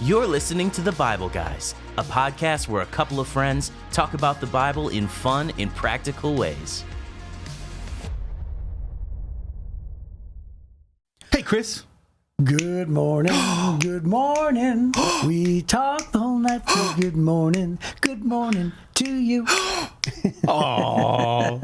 You're listening to The Bible Guys, a podcast where a couple of friends talk about the Bible in fun and practical ways. Hey, Chris. Good morning, good morning. We talk the whole night through. Good morning to you. Oh,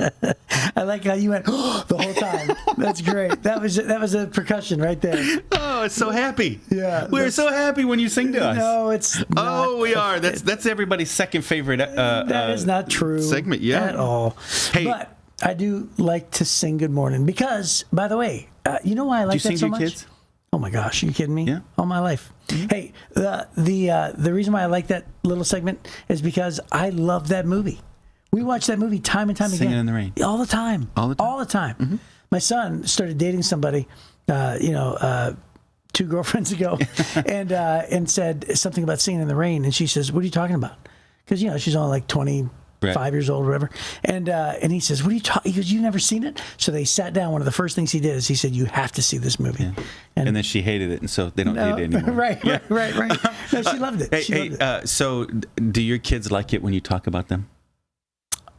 I like how you went the whole time. That's great. That was a percussion right there. oh, it's so happy. Yeah, we're so happy when you sing to us. No, it's not. Oh, we are. That's everybody's second favorite. That is not true segment. Yeah, at all. Hey, but I do like to sing good morning because, by the way, you know why I like that so much? Kids? Oh my gosh, are you kidding me? Yeah. All my life. Mm-hmm. Hey, the reason why I like that little segment is because I love that movie. We watch that movie time and time again. Singing in the Rain. All the time. Mm-hmm. My son started dating somebody, 2 girlfriends ago, and said something about Singing in the Rain, and she says, "What are you talking about?" Because she's only like 25 years old or whatever. And he says, "What are you talking?" He goes, "You've never seen it?" So they sat down. One of the first things he did is he said, "You have to see this movie." Yeah. And then she hated it, and so they don't date it anymore. Right. No, she loved it. So do your kids like it when you talk about them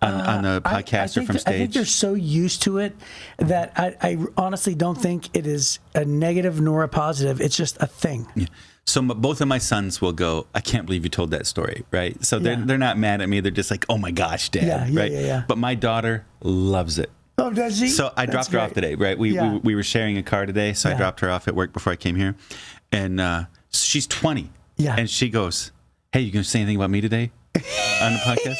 on the podcast or from stage? I think they're so used to it that I honestly don't think it is a negative nor a positive. It's just a thing. Yeah. So both of my sons will go, "I can't believe you told that story," right? So they're not mad at me. They're just like, "Oh my gosh, Dad!" right? Yeah. But my daughter loves it. Oh, does she? So I dropped her off today, right? We were sharing a car today, so I dropped her off at work before I came here, and she's 20. Yeah. And she goes, "Hey, you gonna say anything about me today on the podcast?"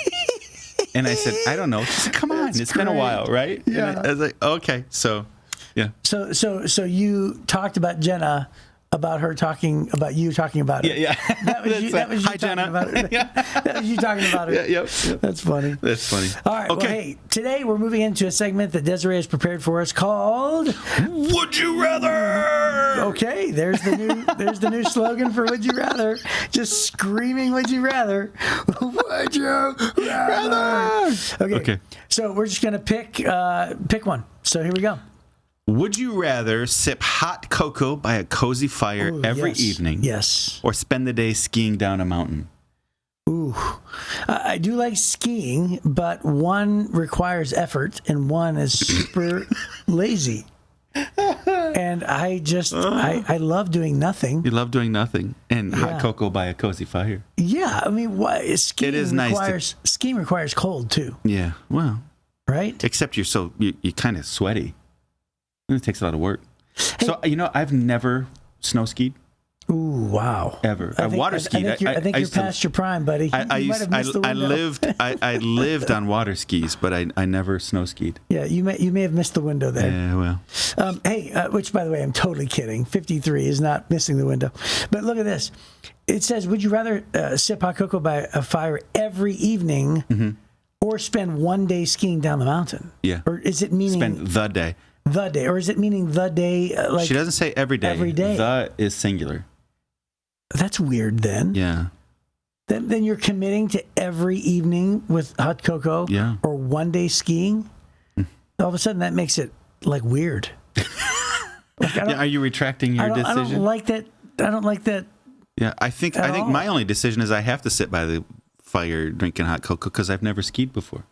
And I said, "I don't know." She said, "Come on, it's been a while, right?" Yeah. And I was like, "Okay." So, yeah. So you talked about Jenna. About her talking about you talking about it. Yeah. That was you Hi, talking Jenna. about it. That was you talking about it. Yep. That's funny. That's funny. All right. Okay. Well, hey, today we're moving into a segment that Desiree has prepared for us called Would You Rather? Okay, there's the new slogan for Would You Rather. Just screaming Would You Rather. Would you rather? Okay. So we're just gonna pick one. So here we go. Would you rather sip hot cocoa by a cozy fire every evening? Yes. Or spend the day skiing down a mountain? Ooh. I do like skiing, but one requires effort and one is super lazy. And I love doing nothing. You love doing nothing and hot cocoa by a cozy fire. Yeah, I mean, skiing it is nice. Skiing requires cold too. Yeah, well, right. Except you're kind of sweaty. It takes a lot of work. Hey, so I've never snow skied. Ooh, wow! Ever? I water skied. I think you're past your prime, buddy. I lived on water skis, but I never snow skied. Yeah, you may have missed the window there. Yeah, well. Which by the way, I'm totally kidding. 53 is not missing the window. But look at this. It says, "Would you rather sip hot cocoa by a fire every evening, or spend one day skiing down the mountain?" Yeah. Or is it meaning spend the day? The day, or is it meaning the day? She doesn't say every day. Every day. The is singular. That's weird then. Yeah. Then you're committing to every evening with hot cocoa or one day skiing. All of a sudden that makes it like weird. Are you retracting your decision? I don't like that. I don't like that. Yeah, I think my only decision is I have to sit by the fire drinking hot cocoa because I've never skied before.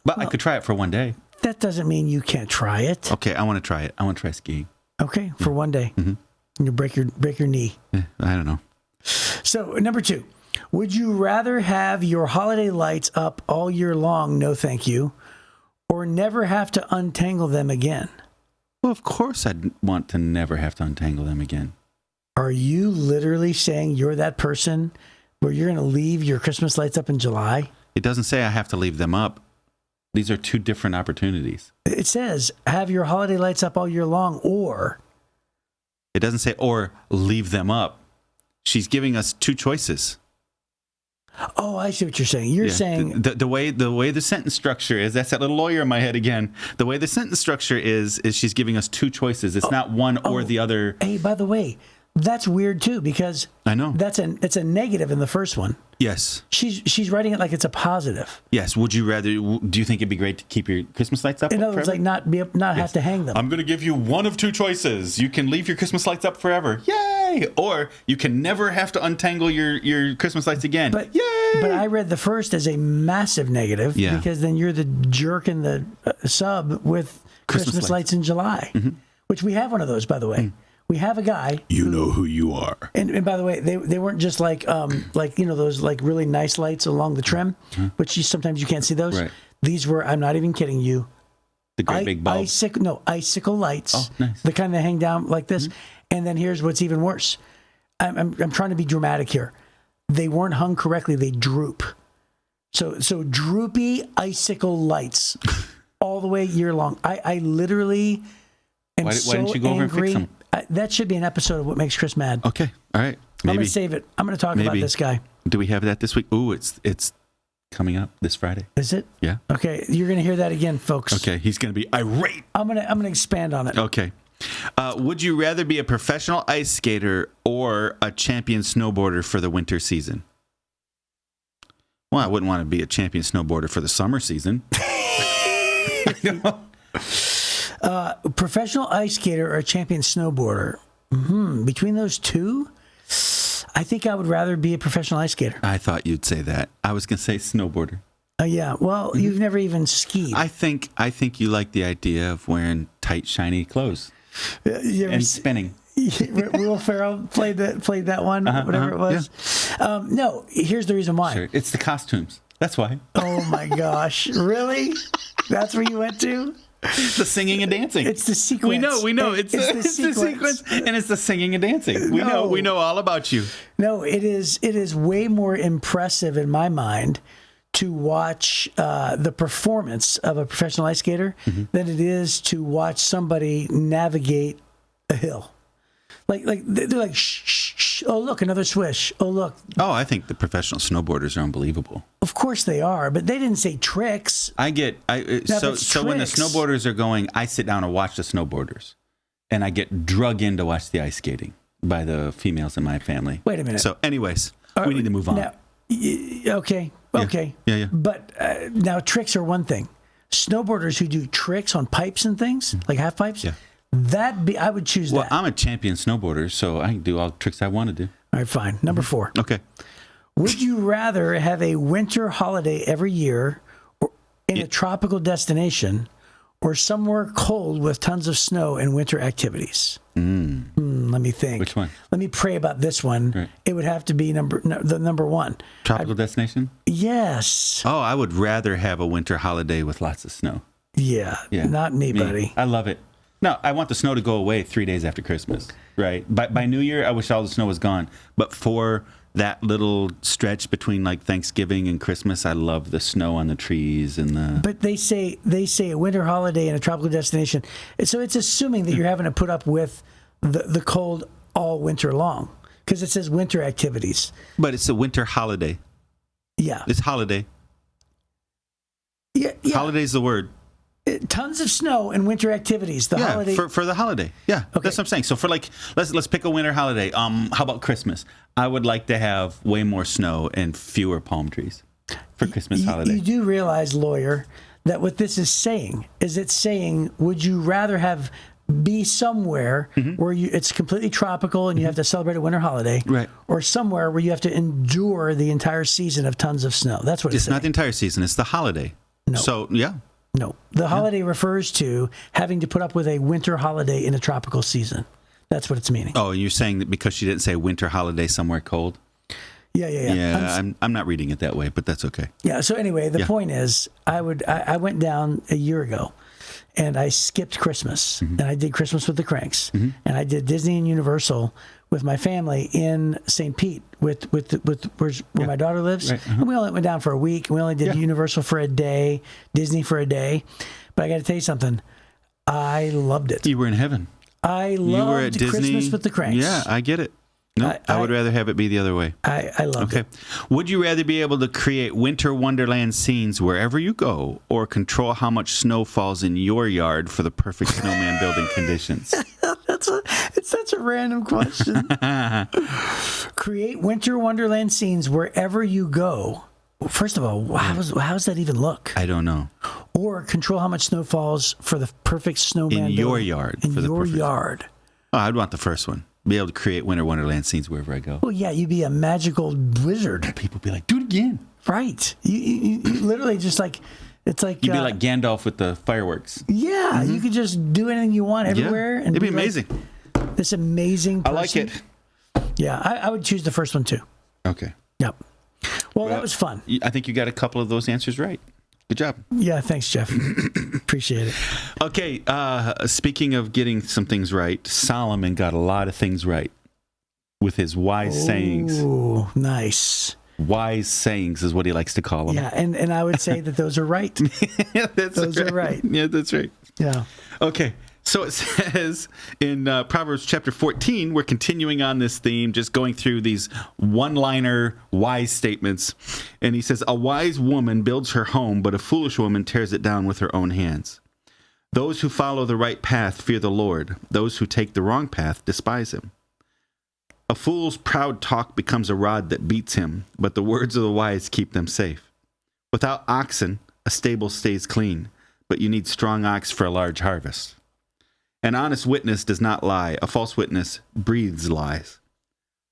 But I could try it for one day. That doesn't mean you can't try it. Okay, I want to try it. I want to try skiing. Okay, for one day. Mm-hmm. And you break your knee. I don't know. So, number 2. Would you rather have your holiday lights up all year long, no thank you, or never have to untangle them again? Well, of course I'd want to never have to untangle them again. Are you literally saying you're that person where you're going to leave your Christmas lights up in July? It doesn't say I have to leave them up. These are 2 different opportunities. It says have your holiday lights up all year long, or. It doesn't say or leave them up. She's giving us 2 choices. Oh, I see what you're saying. You're saying the way the sentence structure is. That's that little lawyer in my head again. The way the sentence structure is she's giving us 2 choices. It's not one or the other. Hey, by the way, That's weird too, because I know it's a negative in the first one. Yes. She's writing it like it's a positive. Yes. Would you rather? Do you think it'd be great to keep your Christmas lights up? In other words, like not have to hang them. I'm going to give you one of two choices. You can leave your Christmas lights up forever. Yay! Or you can never have to untangle your Christmas lights again. Yay! But I read the first as a massive negative because then you're the jerk in the sub with Christmas lights in July, which we have one of those, by the way. We have a guy. You know who you are. And by the way, they weren't just like those like really nice lights along the trim, which sometimes you can't see those. Right. These were, I'm not even kidding you, the great big bulb. Icicle lights. Oh, nice. The kind that hang down like this. And then here's what's even worse. I'm trying to be dramatic here. They weren't hung correctly. They droop. So droopy icicle lights all the way year long. I literally am why didn't you go angry. over and fix them? That should be an episode of What Makes Chris Mad. Okay. All right. Maybe. I'm going to save it. I'm going to talk about this guy. Do we have that this week? Ooh, it's coming up this Friday. Is it? Yeah. Okay. You're going to hear that again, folks. Okay. He's going to be irate. I'm going to expand on it. Okay. Would you rather be a professional ice skater or a champion snowboarder for the winter season? Well, I wouldn't want to be a champion snowboarder for the summer season. Professional ice skater or a champion snowboarder. Between those two, I think I would rather be a professional ice skater. I thought you'd say that. I was going to say snowboarder. Yeah. Well, you've never even skied. I think you like the idea of wearing tight, shiny clothes and spinning. Will Ferrell played that one, whatever it was. Yeah. No, here's the reason why. Sure. It's the costumes. That's why. Oh my gosh! Really? That's where you went to? The singing and dancing. It's the sequence. We know. It's the sequence, and it's the singing and dancing. We know all about you. No, it is way more impressive in my mind to watch the performance of a professional ice skater than it is to watch somebody navigate a hill. Like they're like, shh, oh look, another swish. Oh look. Oh, I think the professional snowboarders are unbelievable. Of course they are, but they didn't say tricks. So when the snowboarders are going, I sit down and watch the snowboarders, and I get drug in to watch the ice skating by the females in my family. Wait a minute. So, anyways, we need to move on. Now, okay. Yeah. But now tricks are one thing. Snowboarders who do tricks on pipes and things, like half pipes. Yeah. I would choose that. Well, I'm a champion snowboarder, so I can do all the tricks I want to do. All right, fine. Number 4. Okay. Would you rather have a winter holiday every year or in a tropical destination or somewhere cold with tons of snow and winter activities? Let me think. Which one? Let me pray about this one. Right. It would have to be the number 1. Tropical destination? Yes. Oh, I would rather have a winter holiday with lots of snow. Yeah. Not me, buddy. I love it. No, I want the snow to go away 3 days after Christmas, right? By New Year, I wish all the snow was gone. But for that little stretch between like Thanksgiving and Christmas, I love the snow on the trees and the. But they say a winter holiday in a tropical destination, so it's assuming that you're having to put up with the cold all winter long because it says winter activities. But it's a winter holiday. Yeah, it's holiday. Yeah. Holiday's the word. Tons of snow and winter activities. The holiday for the holiday. Yeah, okay. That's what I'm saying. So for like, let's pick a winter holiday. How about Christmas? I would like to have way more snow and fewer palm trees for Christmas holiday. You do realize, lawyer, that what this is saying is it's saying, would you rather be somewhere where it's completely tropical and you have to celebrate a winter holiday, right? Or somewhere where you have to endure the entire season of tons of snow? That's what it's saying. Not the entire season. It's the holiday. No. So yeah. No, the holiday refers to having to put up with a winter holiday in a tropical season. That's what it's meaning. Oh, and you're saying that because she didn't say winter holiday somewhere cold? Yeah. Yeah, I'm not reading it that way, but that's okay. Yeah, so anyway, the point is, I went down a year ago, and I skipped Christmas, and I did Christmas with the Cranks, and I did Disney and Universal with my family in St. Pete with where my daughter lives. Right. And we only went down for a week. We only did Universal for a day, Disney for a day. But I got to tell you something. I loved it. You were in heaven. I loved Christmas with the Cranks. Yeah, I get it. No, I would rather have it be the other way. I loved it. Would you rather be able to create winter wonderland scenes wherever you go or control how much snow falls in your yard for the perfect snowman building conditions? It's such a random question. Create winter wonderland scenes wherever you go. First of all, how does that even look? I don't know. Or control how much snow falls for the perfect snowman In your yard. In your yard. Oh, I'd want the first one. Be able to create winter wonderland scenes wherever I go. Well, yeah, you'd be a magical wizard. People be like, do it again. Right. You literally just like, it's like... You'd be like Gandalf with the fireworks. Yeah, you could just do anything you want everywhere. Yeah, it'd be amazing. Like this amazing person. I like it. Yeah, I would choose the first one too. Okay. Yep. Well, that was fun. I think you got a couple of those answers right. Good job. Yeah, thanks, Jeff. Appreciate it. Okay, speaking of getting some things right, Solomon got a lot of things right with his wise sayings. Ooh, nice. Wise sayings is what he likes to call them. Yeah, and I would say that those are right. Yeah, those are right. Yeah, that's right. Yeah. Okay, so it says in Proverbs chapter 14, we're continuing on this theme, just going through these one-liner wise statements. And he says, a wise woman builds her home, but a foolish woman tears it down with her own hands. Those who follow the right path fear the Lord. Those who take the wrong path despise him. A fool's proud talk becomes a rod that beats him, but the words of the wise keep them safe. Without oxen, a stable stays clean, but you need strong ox for a large harvest. An honest witness does not lie. A false witness breathes lies.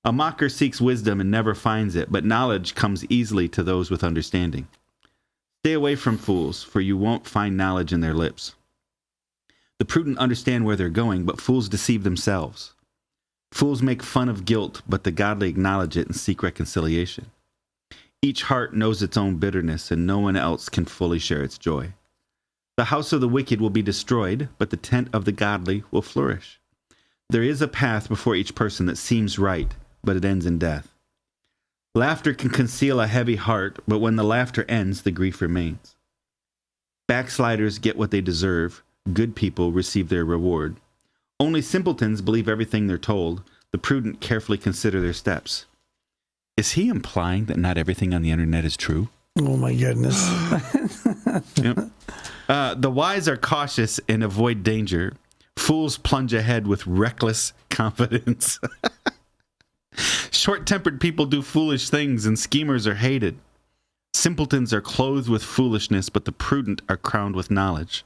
A mocker seeks wisdom and never finds it, but knowledge comes easily to those with understanding. Stay away from fools, for you won't find knowledge in their lips. The prudent understand where they're going, but fools deceive themselves. Fools make fun of guilt, but the godly acknowledge it and seek reconciliation. Each heart knows its own bitterness, and no one else can fully share its joy. The house of the wicked will be destroyed, but the tent of the godly will flourish. There is a path before each person that seems right, but it ends in death. Laughter can conceal a heavy heart, but when the laughter ends, the grief remains. Backsliders get what they deserve. Good people receive their reward. Only simpletons believe everything they're told. The prudent carefully consider their steps. Is he implying that not everything on the internet is true? Oh, my goodness. Yep. The wise are cautious and avoid danger. Fools plunge ahead with reckless confidence. Short-tempered people do foolish things, and schemers are hated. Simpletons are clothed with foolishness, but the prudent are crowned with knowledge.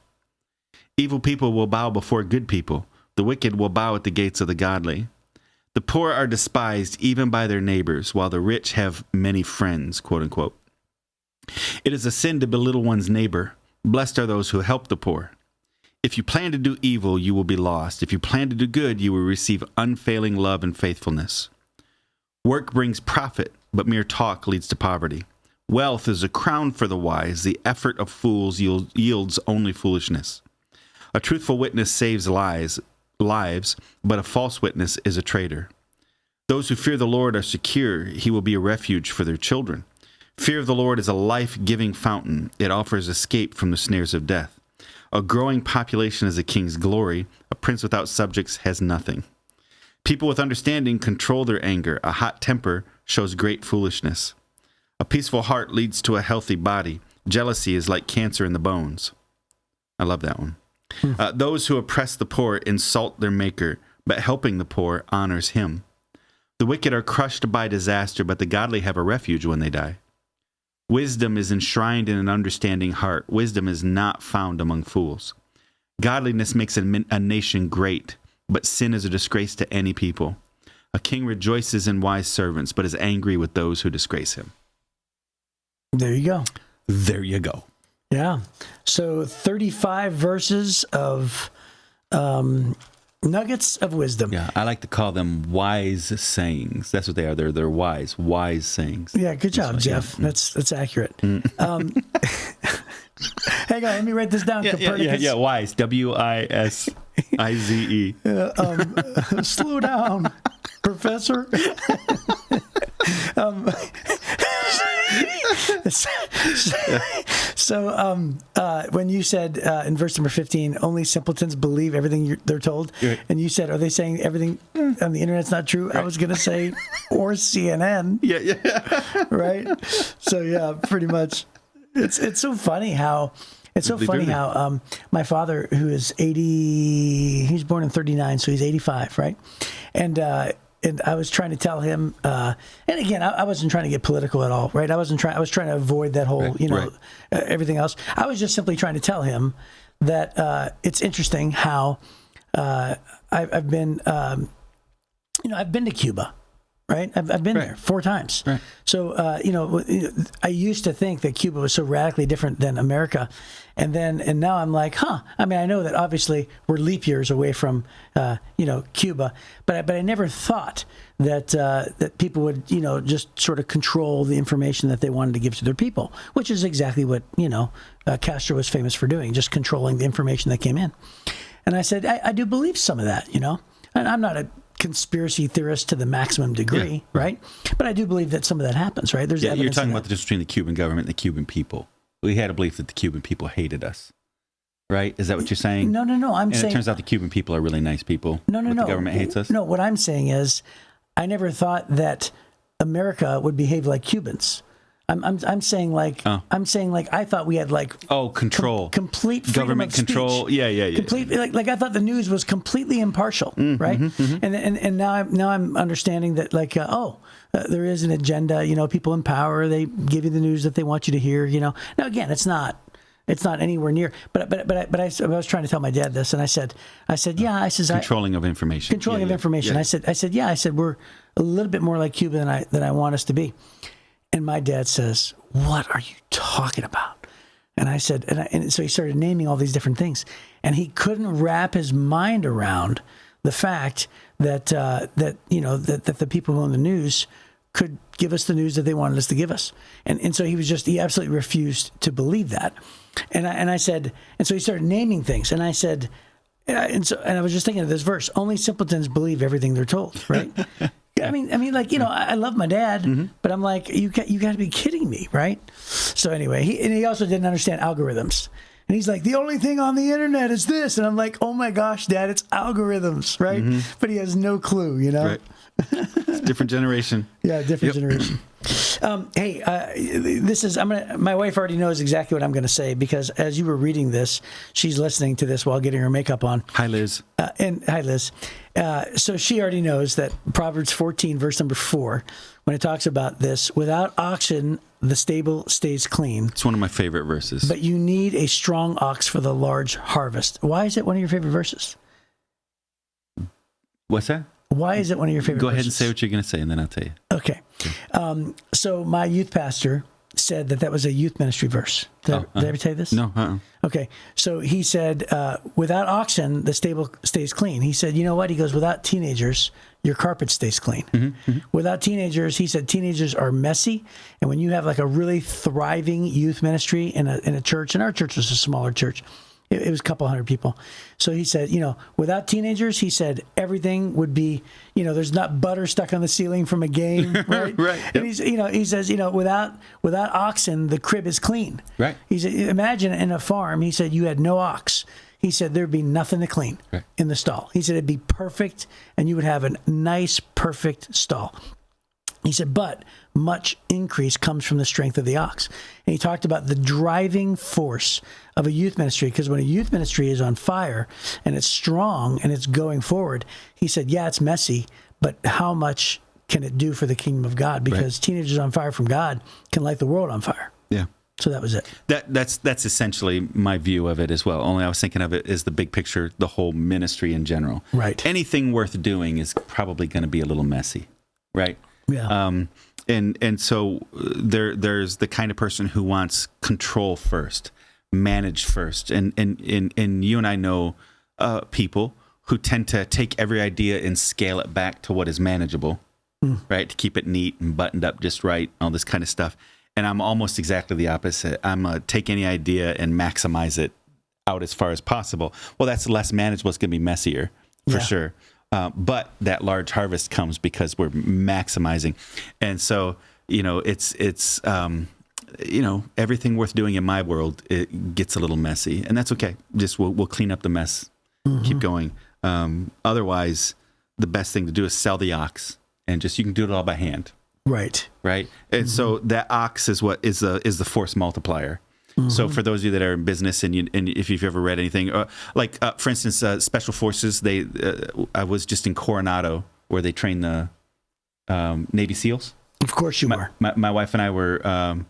Evil people will bow before good people. The wicked will bow at the gates of the godly. The poor are despised even by their neighbors, while the rich have many friends, quote unquote. It is a sin to belittle one's neighbor. Blessed are those who help the poor. If you plan to do evil, you will be lost. If you plan to do good, you will receive unfailing love and faithfulness. Work brings profit, but mere talk leads to poverty. Wealth is a crown for the wise. The effort of fools yields only foolishness. A truthful witness saves lives, but a false witness is a traitor. Those who fear the Lord are secure. He will be a refuge for their children. Fear of the Lord is a life-giving fountain. It offers escape from the snares of death. A growing population is a king's glory. A prince without subjects has nothing. People with understanding control their anger. A hot temper shows great foolishness. A peaceful heart leads to a healthy body. Jealousy is like cancer in the bones. I love that one. Those who oppress the poor insult their maker, but helping the poor honors him. The wicked are crushed by disaster, but the godly have a refuge when they die. Wisdom is enshrined in an understanding heart. Wisdom is not found among fools. Godliness makes a nation great, but sin is a disgrace to any people. A king rejoices in wise servants, but is angry with those who disgrace him. There you go. There you go. Yeah. So 35 verses of nuggets of wisdom. Yeah, I like to call them wise sayings. That's what they are. They're wise sayings. Yeah, good job, Jeff. Yeah. That's accurate. Hang on, let me write this down. Yeah, wise. W-I-S-I-Z-E. Slow down, Professor. So when you said in verse number 15, only simpletons believe everything they're told, right. And you said, are they saying everything on the internet's not true? Right. I was going to say, or CNN. Yeah. Right? So yeah, pretty much. It's so funny how, It's so funny how my father, who is 80, he was born in 39, so he's 85, right? And I was trying to tell him, and again, I wasn't trying to get political at all, right? I was trying to avoid that whole, everything else. I was just simply trying to tell him that it's interesting how I've been to Cuba. Right, I've been there 4 times. Right. So I used to think that Cuba was so radically different than America, and now I'm like, I mean, I know that obviously we're leap years away from Cuba, but I never thought that people would just sort of control the information that they wanted to give to their people, which is exactly what Castro was famous for doing, just controlling the information that came in. And I said, I do believe some of that, and I'm not a conspiracy theorist to the maximum degree, right? But I do believe that some of that happens, right? There's evidence. You're talking about the difference between the Cuban government and the Cuban people. We had a belief that the Cuban people hated us, right? Is that what you're saying? No. I'm saying it turns out the Cuban people are really nice people. No. The government hates us. No, what I'm saying is, I never thought that America would behave like Cubans. I'm saying like I thought we had control, complete freedom government of control. Speech. Yeah. Complete like I thought the news was completely impartial, right? And now I'm understanding that there is an agenda. People in power, they give you the news that they want you to hear. Now again, it's not anywhere near. But I was trying to tell my dad this, and I said controlling of information. Controlling of information. Yeah. I said we're a little bit more like Cuba than I want us to be. And my dad says, "What are you talking about?" And I said, and so he started naming all these different things, and he couldn't wrap his mind around the fact that the people who own the news could give us the news that they wanted us to give us, and so he absolutely refused to believe that, and I said, and so he started naming things, and I said, and I was just thinking of this verse: only simpletons believe everything they're told, right? I mean, I love my dad, but I'm like, you got to be kidding me, right? So anyway, he also didn't understand algorithms. And he's like, the only thing on the internet is this. And I'm like, oh my gosh, Dad, it's algorithms, right? But he has no clue, Right. It's a different generation. Yeah, different generation. Hey, my wife already knows exactly what I'm going to say, because as you were reading this, she's listening to this while getting her makeup on. Hi, Liz. Hi, Liz. So she already knows that Proverbs 14, verse number 4, when it talks about this, without oxen, the stable stays clean. It's one of my favorite verses. But you need a strong ox for the large harvest. Why is it one of your favorite verses? What's that? Why is it one of your favorite verses? Go ahead and say what you're going to say, and then I'll tell you. Okay. So my youth pastor said that was a youth ministry verse. Did I ever tell you this? No. Okay. So he said, without oxen, the stable stays clean. He said, you know what? He goes, without teenagers, your carpet stays clean. Without teenagers, he said, teenagers are messy. And when you have like a really thriving youth ministry in a church, and our church was a smaller church, it was a couple hundred people. So he said, without teenagers, he said, everything would be, there's not butter stuck on the ceiling from a game, right? Right. And he says, without oxen, the crib is clean. Right. He said, imagine in a farm, he said, you had no ox. He said, there'd be nothing to clean in the stall. He said, it'd be perfect, and you would have a nice, perfect stall. He said, but much increase comes from the strength of the ox. And he talked about the driving force of a youth ministry, because when a youth ministry is on fire and it's strong and it's going forward, he said, yeah, it's messy, but how much can it do for the kingdom of God? Because teenagers on fire from God can light the world on fire. Yeah. So that was it. That's essentially my view of it as well. Only I was thinking of it as the big picture, the whole ministry in general. Right. Anything worth doing is probably going to be a little messy, right? Yeah. And so there's the kind of person who wants control first, manage first, and you and I know people who tend to take every idea and scale it back to what is manageable, right? To keep it neat and buttoned up just right, all this kind of stuff. And I'm almost exactly the opposite. I'm take any idea and maximize it out as far as possible. Well, that's less manageable. It's going to be messier for sure. But that large harvest comes because we're maximizing. And so, it's everything worth doing in my world, it gets a little messy, and that's okay. Just we'll clean up the mess, keep going. Otherwise, the best thing to do is sell the ox, and you can do it all by hand. Right. And so that ox is what is the force multiplier. So for those of you that are in business and if you've ever read anything, for instance, Special Forces, I was just in Coronado where they train the Navy SEALs. Of course you were. My wife and I were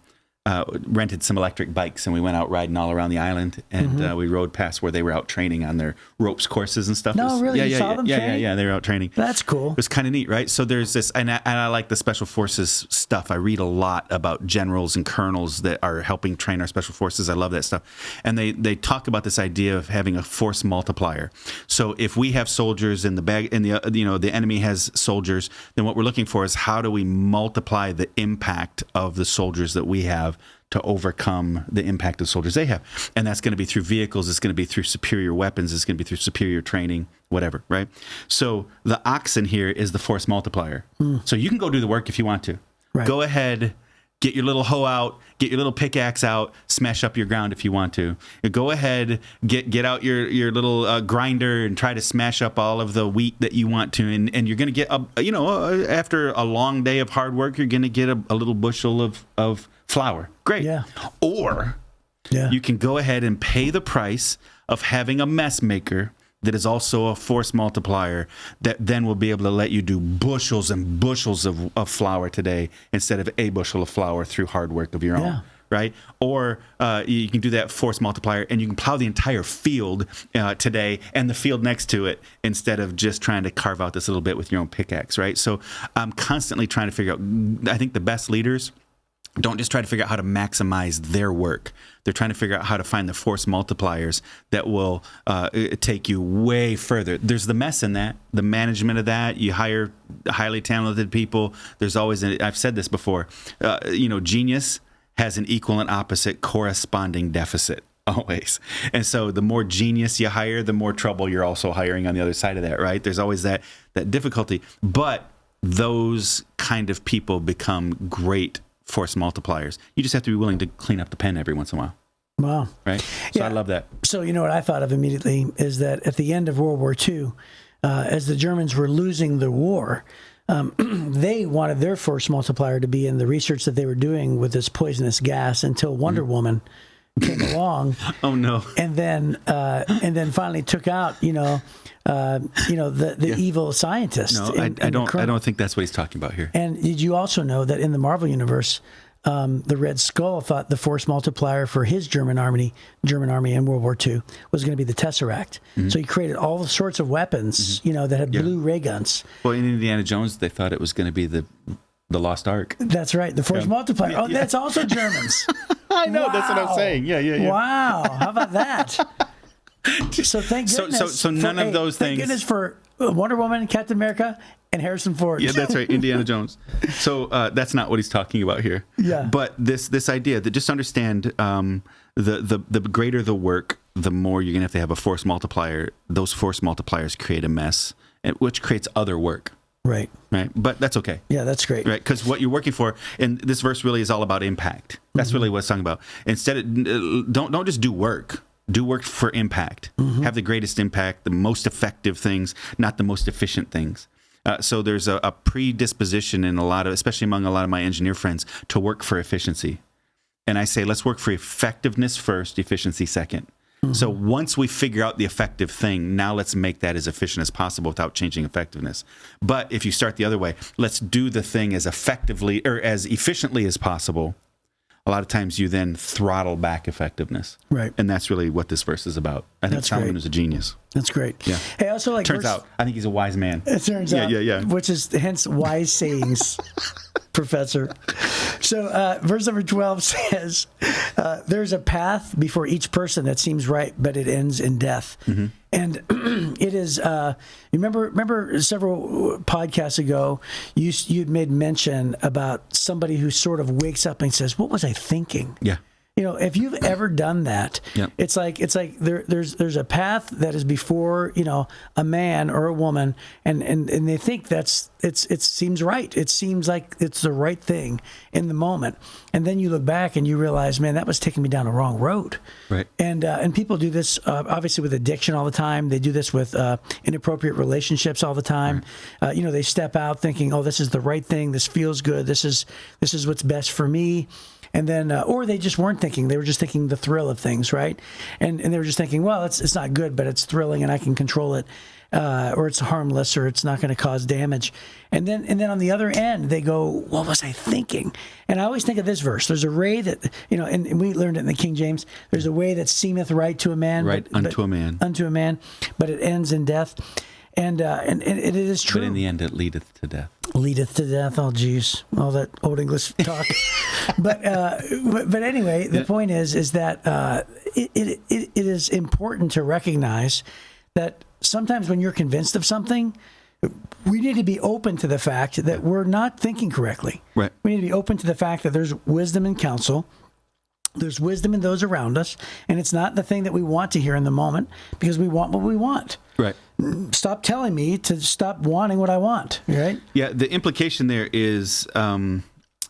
rented some electric bikes, and we went out riding all around the island, and we rode past where they were out training on their ropes courses and stuff. No, really? You saw them training? Yeah, they were out training. That's cool. It was kind of neat, right? So there's this, and I like the Special Forces stuff. I read a lot about generals and colonels that are helping train our Special Forces. I love that stuff. And they talk about this idea of having a force multiplier. So if we have soldiers in the bag, and the enemy has soldiers, then what we're looking for is how do we multiply the impact of the soldiers that we have to overcome the impact of soldiers they have. And that's going to be through vehicles. It's going to be through superior weapons. It's going to be through superior training, whatever, right? So the oxen here is the force multiplier. So you can go do the work if you want to. Right. Go ahead, get your little hoe out, get your little pickaxe out, smash up your ground if you want to. Go ahead, get out your little grinder and try to smash up all of the wheat that you want to. And you're going to get, after a long day of hard work, you're going to get a little bushel of flour. Great. Yeah. Or you can go ahead and pay the price of having a mess maker that is also a force multiplier that then will be able to let you do bushels and bushels of flour today instead of a bushel of flour through hard work of your own. Right? Or you can do that force multiplier and you can plow the entire field today and the field next to it instead of just trying to carve out this little bit with your own pickaxe, right? So I'm constantly trying to figure out, I think the best leaders don't just try to figure out how to maximize their work. They're trying to figure out how to find the force multipliers that will take you way further. There's the mess in that, the management of that. You hire highly talented people. There's always, I've said this before, genius has an equal and opposite corresponding deficit. Always. And so the more genius you hire, the more trouble you're also hiring on the other side of that, right? There's always that difficulty. But those kind of people become great force multipliers. You just have to be willing to clean up the pen every once in a while. Wow. Right? So I love that. So what I thought of immediately is that at the end of World War II, as the Germans were losing the war, they wanted their force multiplier to be in the research that they were doing with this poisonous gas until Wonder Woman came along. Oh no! And then finally took out the evil scientist. No, I don't think that's what he's talking about here. And did you also know that in the Marvel universe, the Red Skull thought the force multiplier for his German army in World War II was going to be the Tesseract. So he created all sorts of weapons, that had blue ray guns. Well, in Indiana Jones, they thought it was going to be the Lost Ark. That's right, the force multiplier. Oh, that's also Germans. I know, that's what I'm saying. Yeah. Wow, how about that? So thank goodness. So none of those things. Thank goodness for Wonder Woman, Captain America, and Harrison Ford. Yeah, that's right, Indiana Jones. So that's not what he's talking about here. Yeah. But this idea that just understand the greater the work, the more you're going to have a force multiplier. Those force multipliers create a mess, which creates other work. Right. But that's okay. Yeah, that's great. Right. Because what you're working for, and this verse really is all about impact. That's really what it's talking about. Instead of, don't just do work. Do work for impact. Have the greatest impact, the most effective things, not the most efficient things. So there's a predisposition in especially among a lot of my engineer friends, to work for efficiency. And I say, let's work for effectiveness first, efficiency second. So once we figure out the effective thing, now let's make that as efficient as possible without changing effectiveness. But if you start the other way, let's do the thing as effectively or as efficiently as possible. A lot of times you then throttle back effectiveness. Right. And that's really what this verse is about. I think Solomon is a genius. That's great. Yeah. Hey, I also like turns out, I think he's a wise man. It turns out. Yeah. Which is hence wise sayings, Professor. So verse number 12 says, there's a path before each person that seems right, but it ends in death. And it is, remember several podcasts ago, you'd made mention about somebody who sort of wakes up and says, what was I thinking? Yeah. If you've ever done that, it's like there's a path that is before, a man or a woman, and they think it seems right. It seems like it's the right thing in the moment. And then you look back and you realize, man, that was taking me down the wrong road. Right. And people do this, obviously with addiction all the time. They do this with inappropriate relationships all the time. Right. They step out thinking, oh, this is the right thing. This feels good. This is what's best for me. And then, or they just weren't thinking. They were just thinking the thrill of things, right? And they were just thinking, well, it's not good, but it's thrilling, and I can control it, or it's harmless, or it's not going to cause damage. And then on the other end, they go, what was I thinking? And I always think of this verse. There's a way that, and we learned it in the King James. There's a way that seemeth right to a man, unto a man, but it ends in death. And it is true. But in the end, it leadeth to death. Leadeth to death. Oh, geez, all that old English talk. but anyway, the point is that it is important to recognize that sometimes when you're convinced of something, we need to be open to the fact that we're not thinking correctly. Right. We need to be open to the fact that there's wisdom in counsel. There's wisdom in those around us, and it's not the thing that we want to hear in the moment because we want what we want. Right. Stop telling me to stop wanting what I want, right? Yeah, the implication there is, and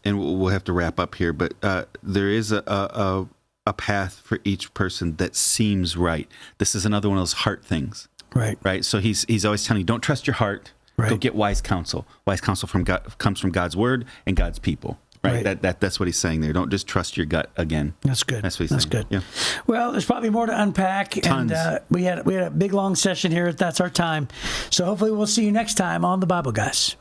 we'll have to wrap up here, but there is a path for each person that seems right. This is another one of those heart things. Right. Right. So he's always telling you, don't trust your heart. Right. Go get wise counsel. Wise counsel from God comes from God's word and God's people. Right. That's what he's saying there. Don't just trust your gut again. That's good. That's what he's saying. Good. Yeah. Well, there's probably more to unpack. Tons. And we had a big long session here. That's our time. So hopefully we'll see you next time on the Bible Guys.